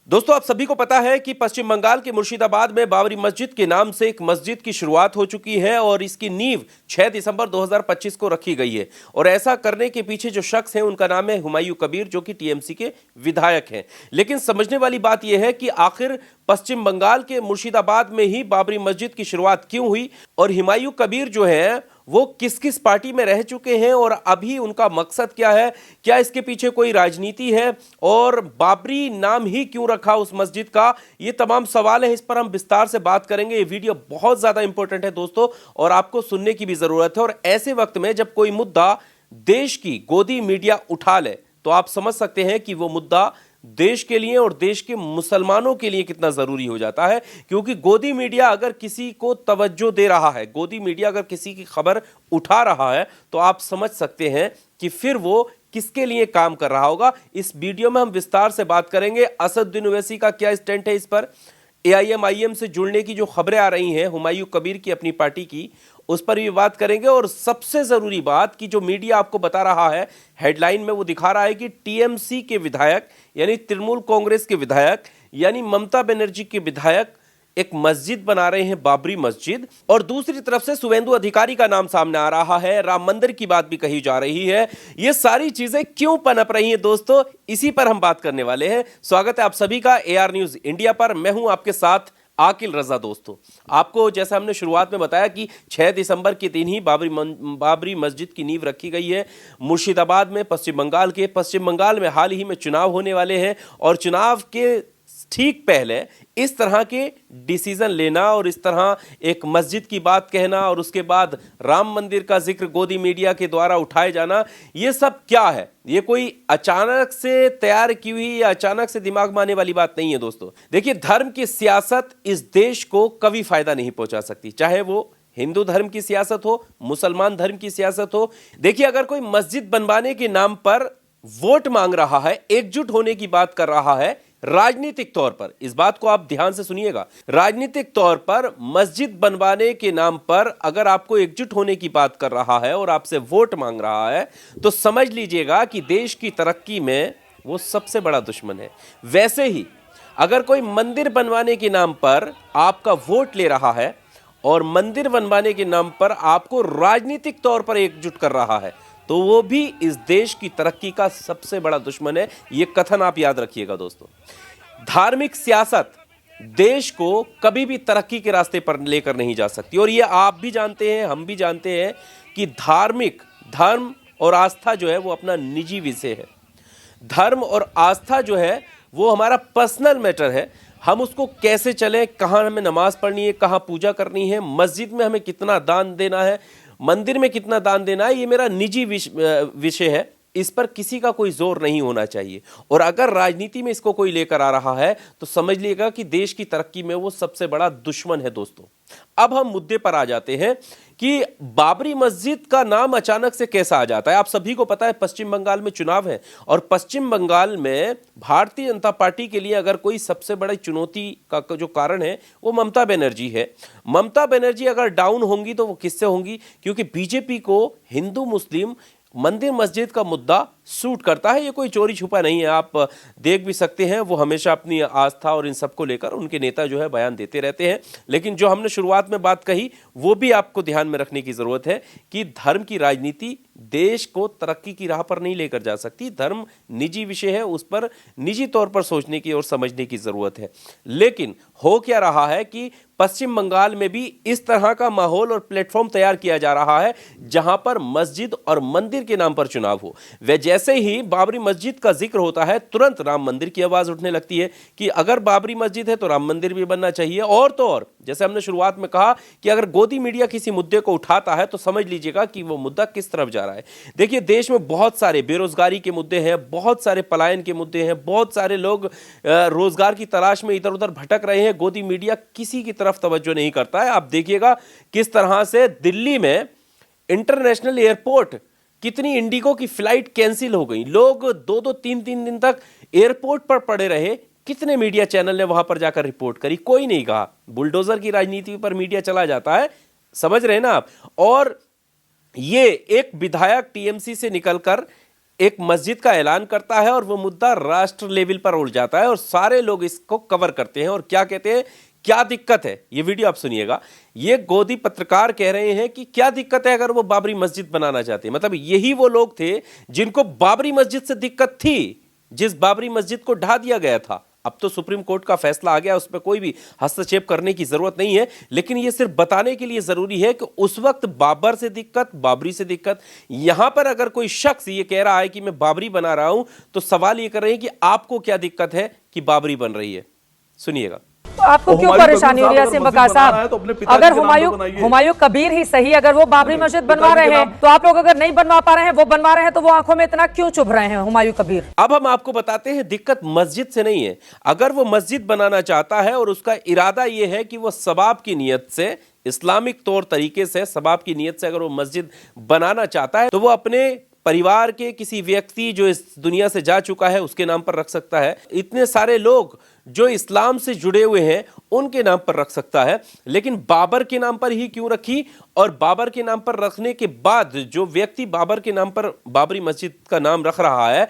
दोस्तों, आप सभी को पता है कि पश्चिम बंगाल के मुर्शिदाबाद में बाबरी मस्जिद के नाम से एक मस्जिद की शुरुआत हो चुकी है और इसकी नींव 6 दिसंबर 2025 को रखी गई है। और ऐसा करने के पीछे जो शख्स हैं उनका नाम है हुमायूं कबीर, जो कि टीएमसी के विधायक हैं। लेकिन समझने वाली बात यह है कि आखिर पश्चिम बंगाल के मुर्शिदाबाद में ही बाबरी मस्जिद की शुरुआत क्यों हुई और हुमायूं कबीर जो है वो किस किस पार्टी में रह चुके हैं और अभी उनका मकसद क्या है, क्या इसके पीछे कोई राजनीति है और बाबरी नाम ही क्यों रखा उस मस्जिद का। ये तमाम सवाल है, इस पर हम विस्तार से बात करेंगे। ये वीडियो बहुत ज्यादा इंपॉर्टेंट है दोस्तों और आपको सुनने की भी जरूरत है। और ऐसे वक्त में जब कोई मुद्दा देश की गोदी मीडिया उठा ले तो आप समझ सकते हैं कि वो मुद्दा देश के लिए और देश के मुसलमानों के लिए कितना जरूरी हो जाता है। क्योंकि गोदी मीडिया अगर किसी को तवज्जो दे रहा है, गोदी मीडिया अगर किसी की खबर उठा रहा है, तो आप समझ सकते हैं कि फिर वो किसके लिए काम कर रहा होगा। इस वीडियो में हम विस्तार से बात करेंगे। असदुद्दीन ओवैसी का क्या स्टैंड है इस पर, एआईएम से जुड़ने की जो खबरें आ रही हैं हुमायूं कबीर की अपनी पार्टी की, उस पर भी बात करेंगे। और सबसे जरूरी बात कि जो मीडिया आपको बता रहा है, हेडलाइन में वो दिखा रहा है कि टीएमसी के विधायक यानी तृणमूल कांग्रेस के विधायक यानी ममता बनर्जी के विधायक एक मस्जिद बना रहे हैं, बाबरी मस्जिद। और दूसरी तरफ से शुवेंदु अधिकारी का नाम सामने आ रहा है, राम मंदिर की बात भी कही जा रही है। ये सारी चीजें क्यों पनप रही हैं दोस्तों, इसी पर हम बात करने वाले हैं। स्वागत है आप सभी का एआर न्यूज इंडिया पर। मैं हूं आपके साथ आकिल रजा। दोस्तों, आपको जैसा हमने शुरुआत में बताया कि 6 दिसंबर के दिन ही बाबरी मस्जिद की नींव रखी गई है मुर्शिदाबाद में, पश्चिम बंगाल के। पश्चिम बंगाल में हाल ही में चुनाव होने वाले हैं और चुनाव के ठीक पहले इस तरह के डिसीजन लेना और इस तरह एक मस्जिद की बात कहना और उसके बाद राम मंदिर का जिक्र गोदी मीडिया के द्वारा उठाए जाना, ये सब क्या है? ये कोई अचानक से तैयार की हुई या अचानक से दिमाग में आने वाली बात नहीं है दोस्तों। देखिए, धर्म की सियासत इस देश को कभी फायदा नहीं पहुंचा सकती, चाहे वो हिंदू धर्म की सियासत हो, मुसलमान धर्म की सियासत हो। देखिए, अगर कोई मस्जिद बनवाने के नाम पर वोट मांग रहा है, एकजुट होने की बात कर रहा है राजनीतिक तौर पर, इस बात को आप ध्यान से सुनिएगा, राजनीतिक तौर पर मस्जिद बनवाने के नाम पर अगर आपको एकजुट होने की बात कर रहा है और आपसे वोट मांग रहा है, तो समझ लीजिएगा कि देश की तरक्की में वो सबसे बड़ा दुश्मन है। वैसे ही अगर कोई मंदिर बनवाने के नाम पर आपका वोट ले रहा है और मंदिर बनवाने के नाम पर आपको राजनीतिक तौर पर एकजुट कर रहा है, तो वो भी इस देश की तरक्की का सबसे बड़ा दुश्मन है। ये कथन आप याद रखिएगा दोस्तों। धार्मिक सियासत देश को कभी भी तरक्की के रास्ते पर लेकर नहीं जा सकती और ये आप भी जानते हैं, हम भी जानते हैं कि धर्म और आस्था जो है वो अपना निजी विषय है। धर्म और आस्था जो है वो हमारा पर्सनल मैटर है। हम उसको कैसे चलें, कहाँ हमें नमाज पढ़नी है, कहाँ पूजा करनी है, मस्जिद में हमें कितना दान देना है, मंदिर में कितना दान देना है, ये मेरा निजी विषय है। इस पर किसी का कोई जोर नहीं होना चाहिए। और अगर राजनीति में इसको कोई लेकर आ रहा है तो समझ लीजिएगा कि देश की तरक्की में वो सबसे बड़ा दुश्मन है दोस्तों। अब हम मुद्दे पर आ जाते हैं कि बाबरी मस्जिद का नाम अचानक से कैसा आ जाता है। आप सभी को पता है पश्चिम बंगाल में चुनाव है और पश्चिम बंगाल में भारतीय जनता पार्टी के लिए अगर कोई सबसे बड़ी चुनौती का जो कारण है वो ममता बनर्जी है। ममता बनर्जी अगर डाउन होंगी तो वो किससे होंगी? क्योंकि बीजेपी को हिंदू मुस्लिम मंदिर मस्जिद का मुद्दा सूट करता है। ये कोई चोरी छुपा नहीं है, आप देख भी सकते हैं। वो हमेशा अपनी आस्था और इन सब को लेकर उनके नेता जो है बयान देते रहते हैं। लेकिन जो हमने शुरुआत में बात कही वो भी आपको ध्यान में रखने की जरूरत है कि धर्म की राजनीति देश को तरक्की की राह पर नहीं लेकर जा सकती। धर्म निजी विषय है, उस पर निजी तौर पर सोचने की और समझने की जरूरत है। लेकिन हो क्या रहा है कि पश्चिम बंगाल में भी इस तरह का माहौल और प्लेटफॉर्म तैयार किया जा रहा है जहां पर मस्जिद और मंदिर के नाम पर चुनाव हो। वे जैसे ही बाबरी मस्जिद का जिक्र होता है तुरंत राम मंदिर की आवाज उठने लगती है कि अगर बाबरी मस्जिद है तो राम मंदिर भी बनना चाहिए। और तो और, जैसे हमने शुरुआत में कहा कि अगर गोदी मीडिया किसी मुद्दे को उठाता है तो समझ लीजिएगा कि वो मुद्दा किस तरफ जा रहा है। देखिए, देश में बहुत सारे बेरोजगारी के मुद्दे हैं, बहुत सारे पलायन के मुद्दे हैं, बहुत सारे लोग रोजगार की तलाश में इधर उधर भटक रहे हैं। गोदी मीडिया किसी की तरफ तवज्जो नहीं करता है। आप देखिएगा किस तरह से दिल्ली में इंटरनेशनल एयरपोर्ट कितनी इंडिगो की फ्लाइट कैंसिल हो गई, लोग 2-2 3-3 दिन तक एयरपोर्ट पर पड़े रहे। कितने मीडिया चैनल ने वहां पर जाकर रिपोर्ट करी? कोई नहीं कहा। बुलडोजर की राजनीति पर मीडिया चला जाता है, समझ रहे हैं ना आप। और ये एक विधायक टीएमसी से निकलकर एक मस्जिद का ऐलान करता है और वो मुद्दा राष्ट्र लेवल पर उड़ जाता है और सारे लोग इसको कवर करते हैं और क्या कहते हैं, क्या दिक्कत है, ये वीडियो आप सुनिएगा। ये गोदी पत्रकार कह रहे हैं कि क्या दिक्कत है अगर वो बाबरी मस्जिद बनाना चाहते हैं। मतलब यही वो लोग थे जिनको बाबरी मस्जिद से दिक्कत थी, जिस बाबरी मस्जिद को ढा दिया गया था। अब तो सुप्रीम कोर्ट का फैसला आ गया, उस पर कोई भी हस्तक्षेप करने की जरूरत नहीं है, लेकिन यह सिर्फ बताने के लिए जरूरी है कि उस वक्त बाबर से दिक्कत, बाबरी से दिक्कत। यहां पर अगर कोई शख्स ये कह रहा है कि मैं बाबरी बना रहा हूं, तो सवाल ये कर रहे हैं कि आपको क्या दिक्कत है कि बाबरी बन रही है। सुनिएगा। आपको क्यों परेशानी हो रही है असीम वकार साहब? अगर हुमायूं कबीर ही सही, अगर वो बाबरी मस्जिद बनवा रहे हैं तो आप लोग अगर नहीं बनवा पा रहे हैं, वो बनवा रहे हैं, तो वो आंखों में इतना क्यों चुभ रहे हैं हुमायूं कबीर? अब हम आपको बताते हैं दिक्कत मस्जिद से नहीं है। अगर वो मस्जिद बनाना चाहता है और उसका इरादा ये है कि वो सवाब की नीयत से, इस्लामिक तौर तरीके से सवाब की नीयत से अगर वो मस्जिद बनाना चाहता है, तो वो अपने परिवार के किसी व्यक्ति जो इस दुनिया से जा चुका है उसके नाम पर रख सकता है। इतने सारे लोग जो इस्लाम से जुड़े हुए हैं उनके नाम पर रख सकता है, लेकिन बाबर के नाम पर ही क्यों रखी? और बाबर के नाम पर रखने के बाद जो व्यक्ति बाबर के नाम पर बाबरी मस्जिद का नाम रख रहा है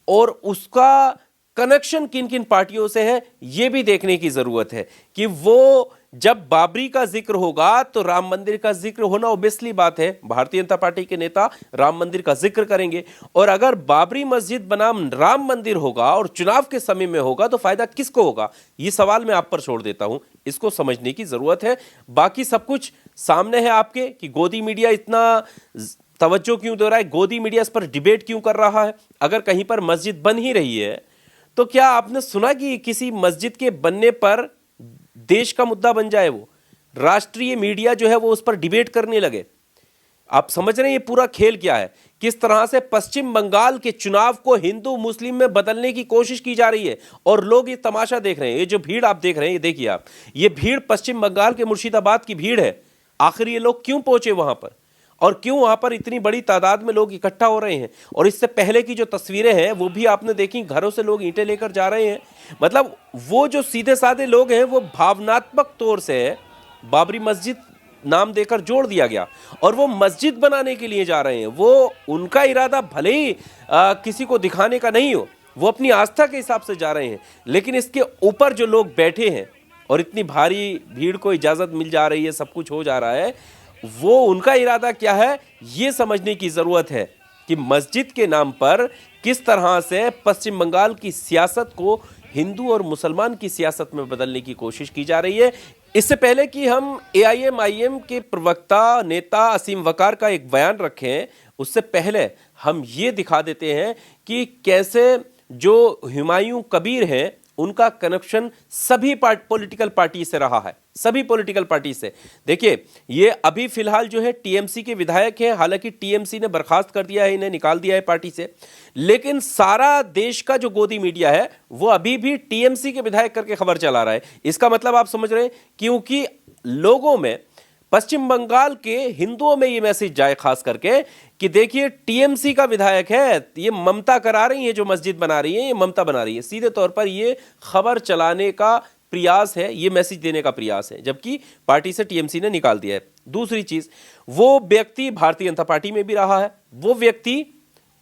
और उसका कनेक्शन किन किन पार्टियों से है, यह भी देखने की जरूरत है कि वो जब बाबरी का जिक्र होगा तो राम मंदिर का जिक्र होना ओबियसली बात है। भारतीय जनता पार्टी के नेता राम मंदिर का जिक्र करेंगे, और अगर बाबरी मस्जिद बनाम राम मंदिर होगा और चुनाव के समय में होगा तो फायदा किसको होगा? ये सवाल मैं आप पर छोड़ देता हूं, इसको समझने की जरूरत है। बाकी सब कुछ सामने है आपके कि गोदी मीडिया इतना तवज्जो क्यों दे रहा है, गोदी मीडिया इस पर डिबेट क्यों कर रहा है। अगर कहीं पर मस्जिद बन ही रही है तो क्या आपने सुना कि किसी मस्जिद के बनने पर देश का मुद्दा बन जाए, वो राष्ट्रीय मीडिया जो है वो उस पर डिबेट करने लगे? आप समझ रहे हैं ये पूरा खेल क्या है? किस तरह से पश्चिम बंगाल के चुनाव को हिंदू मुस्लिम में बदलने की कोशिश की जा रही है और लोग ये तमाशा देख रहे हैं। ये जो भीड़ आप देख रहे हैं, ये देखिए आप, ये भीड़ पश्चिम बंगाल के मुर्शिदाबाद की भीड़ है। आखिर ये लोग क्यों पहुंचे वहां पर और क्यों वहां पर इतनी बड़ी तादाद में लोग इकट्ठा हो रहे हैं? और इससे पहले की जो तस्वीरें हैं वो भी आपने देखी, घरों से लोग ईंटें लेकर जा रहे हैं। मतलब वो जो सीधे साधे लोग हैं वो भावनात्मक तौर से बाबरी मस्जिद नाम देकर जोड़ दिया गया और वो मस्जिद बनाने के लिए जा रहे हैं। वो उनका इरादा भले ही किसी को दिखाने का नहीं हो, वो अपनी आस्था के हिसाब से जा रहे हैं, लेकिन इसके ऊपर जो लोग बैठे हैं और इतनी भारी भीड़ को इजाजत मिल जा रही है, सब कुछ हो जा रहा है, वो उनका इरादा क्या है ये समझने की जरूरत है कि मस्जिद के नाम पर किस तरह से पश्चिम बंगाल की सियासत को हिंदू और मुसलमान की सियासत में बदलने की कोशिश की जा रही है। इससे पहले कि हम AIM के प्रवक्ता नेता असीम वकार का एक बयान रखें, उससे पहले हम ये दिखा देते हैं कि कैसे जो हुमायूं कबीर हैं उनका कनेक्शन सभी पॉलिटिकल पार्टी से रहा है, सभी पॉलिटिकल पार्टी से। देखिए ये अभी फिलहाल जो है TMC के विधायक हैं, हालांकि TMC ने बर्खास्त कर दिया है, इन्हें निकाल दिया है पार्टी से, लेकिन सारा देश का जो गोदी मीडिया है वो अभी भी TMC के विधायक करके खबर चला रहा है। इसका मतलब आप समझ रहे हैं, क्योंकि लोगों में, पश्चिम बंगाल के हिंदुओं में ये मैसेज जाए खास करके कि देखिए TMC का विधायक है, ये ममता करा रही है, जो मस्जिद बना रही है ये ममता बना रही है। सीधे तौर पर ये खबर चलाने का प्रयास है, ये मैसेज देने का प्रयास है, जबकि पार्टी से TMC ने निकाल दिया है। दूसरी चीज, वो व्यक्ति भारतीय जनता पार्टी में भी रहा है, वो व्यक्ति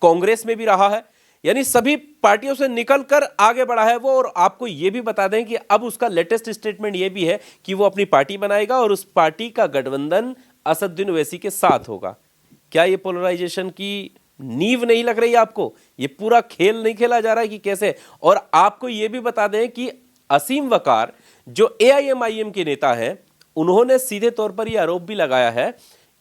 कांग्रेस में भी रहा है, यानी सभी पार्टियों से निकलकर आगे बढ़ा है वो। और आपको यह भी बता दें कि अब उसका लेटेस्ट स्टेटमेंट यह भी है कि वो अपनी पार्टी बनाएगा और उस पार्टी का गठबंधन असदुद्दीन ओवैसी के साथ होगा। क्या ये पोलराइजेशन की नींव नहीं लग रही आपको? ये पूरा खेल नहीं खेला जा रहा है कि कैसे? और आपको यह भी बता दें कि असीम वकार जो AIM के नेता हैं, उन्होंने सीधे तौर पर यह आरोप भी लगाया है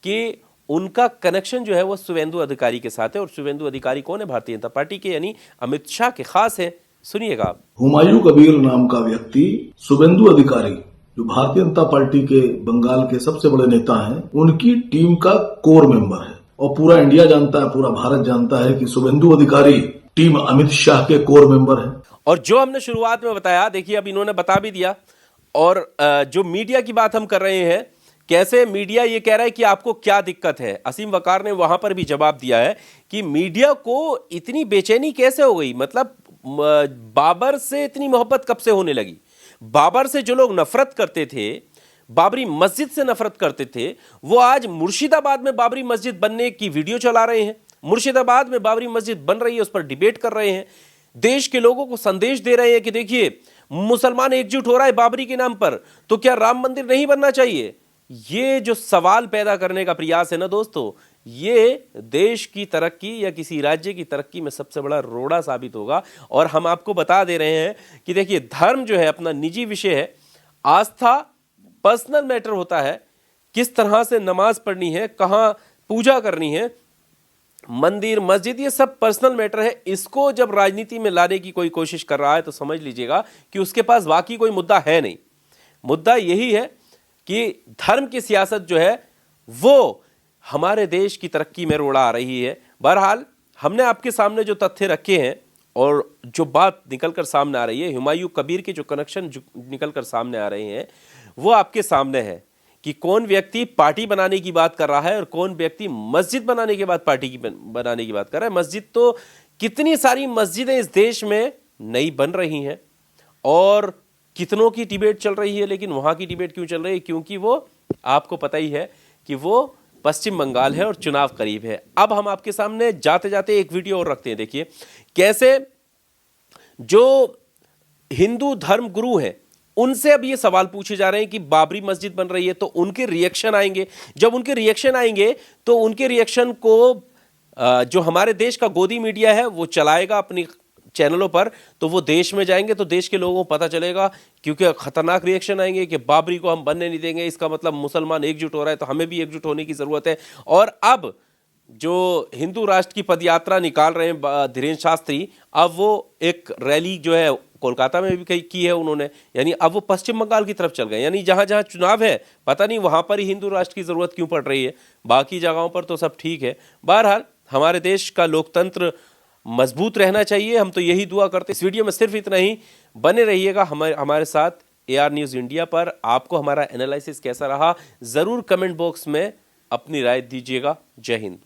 कि उनका कनेक्शन जो है वो शुवेंदु अधिकारी के साथ है। और शुवेंदु अधिकारी कौन है? भारतीय जनता पार्टी के यानी अमित शाह के खास है। सुनिएगा आप। हुमायूं कबीर नाम का व्यक्ति शुवेंदु अधिकारी, जो भारतीय जनता पार्टी के बंगाल के सबसे बड़े नेता हैं, उनकी टीम का कोर मेंबर है। और पूरा इंडिया जानता है, पूरा भारत जानता है कि शुवेंदु अधिकारी टीम अमित शाह के कोर मेंबर है। और जो हमने शुरुआत में बताया, देखिए अब इन्होंने बता भी दिया। और जो मीडिया की बात हम कर रहे हैं, कैसे मीडिया ये कह रहा है कि आपको क्या दिक्कत है, असीम वकार ने वहां पर भी जवाब दिया है कि मीडिया को इतनी बेचैनी कैसे हो गई। मतलब बाबर से इतनी मोहब्बत कब से होने लगी? बाबर से जो लोग नफरत करते थे, बाबरी मस्जिद से नफरत करते थे, वो आज मुर्शिदाबाद में बाबरी मस्जिद बनने की वीडियो चला रहे हैं। मुर्शिदाबाद में बाबरी मस्जिद बन रही है, उस पर डिबेट कर रहे हैं, देश के लोगों को संदेश दे रहे हैं कि देखिए मुसलमान एकजुट हो रहा है बाबरी के नाम पर, तो क्या राम मंदिर नहीं बनना चाहिए? ये जो सवाल पैदा करने का प्रयास है ना दोस्तों, ये देश की तरक्की या किसी राज्य की तरक्की में सबसे बड़ा रोड़ा साबित होगा। और हम आपको बता दे रहे हैं कि देखिए धर्म जो है अपना निजी विषय है, आस्था पर्सनल मैटर होता है, किस तरह से नमाज पढ़नी है, कहाँ पूजा करनी है, मंदिर मस्जिद, ये सब पर्सनल मैटर है। इसको जब राजनीति में लाने की कोई कोशिश कर रहा है तो समझ लीजिएगा कि उसके पास वाकई कोई मुद्दा है नहीं। मुद्दा यही है कि धर्म की सियासत जो है वो हमारे देश की तरक्की में रोड़ा आ रही है। बहरहाल हमने आपके सामने जो तथ्य रखे हैं और जो बात निकलकर सामने आ रही है, हुमायूं कबीर के जो कनेक्शन निकलकर सामने आ रहे हैं, वो आपके सामने है कि कौन व्यक्ति पार्टी बनाने की बात कर रहा है और कौन व्यक्ति मस्जिद बनाने के बाद पार्टी की बनाने की बात कर रहा है। मस्जिद तो कितनी सारी मस्जिदें इस देश में नई बन रही हैं और कितनों की डिबेट चल रही है, लेकिन वहां की डिबेट क्यों चल रही है? क्योंकि वो आपको पता ही है कि वो पश्चिम बंगाल है और चुनाव करीब है। अब हम आपके सामने जाते जाते एक वीडियो और रखते हैं। देखिए कैसे जो हिंदू धर्म गुरु हैं उनसे अब ये सवाल पूछे जा रहे हैं कि बाबरी मस्जिद बन रही है, तो उनके रिएक्शन आएंगे। जब उनके रिएक्शन आएंगे तो उनके रिएक्शन को जो हमारे देश का गोदी मीडिया है वो चलाएगा अपनी चैनलों पर, तो वो देश में जाएंगे तो देश के लोगों को पता चलेगा, क्योंकि खतरनाक रिएक्शन आएंगे कि बाबरी को हम बनने नहीं देंगे, इसका मतलब मुसलमान एकजुट हो रहा है, तो हमें भी एकजुट होने की जरूरत है। और अब जो हिंदू राष्ट्र की पदयात्रा निकाल रहे हैं धीरेन्द्र शास्त्री, अब वो एक रैली जो है कोलकाता में भी की है उन्होंने, यानी अब वो पश्चिम बंगाल की तरफ चल गए। यानी जहां जहां चुनाव है पता नहीं वहां पर ही हिंदू राष्ट्र की जरूरत क्यों पड़ रही है, बाकी जगहों पर तो सब ठीक है। बहरहाल हमारे देश का लोकतंत्र मजबूत रहना चाहिए, हम तो यही दुआ करते हैं। इस वीडियो में सिर्फ इतना ही। बने रहिएगा हमारे साथ AR न्यूज़ इंडिया पर। आपको हमारा एनालिसिस कैसा रहा जरूर कमेंट बॉक्स में अपनी राय दीजिएगा। जय हिंद।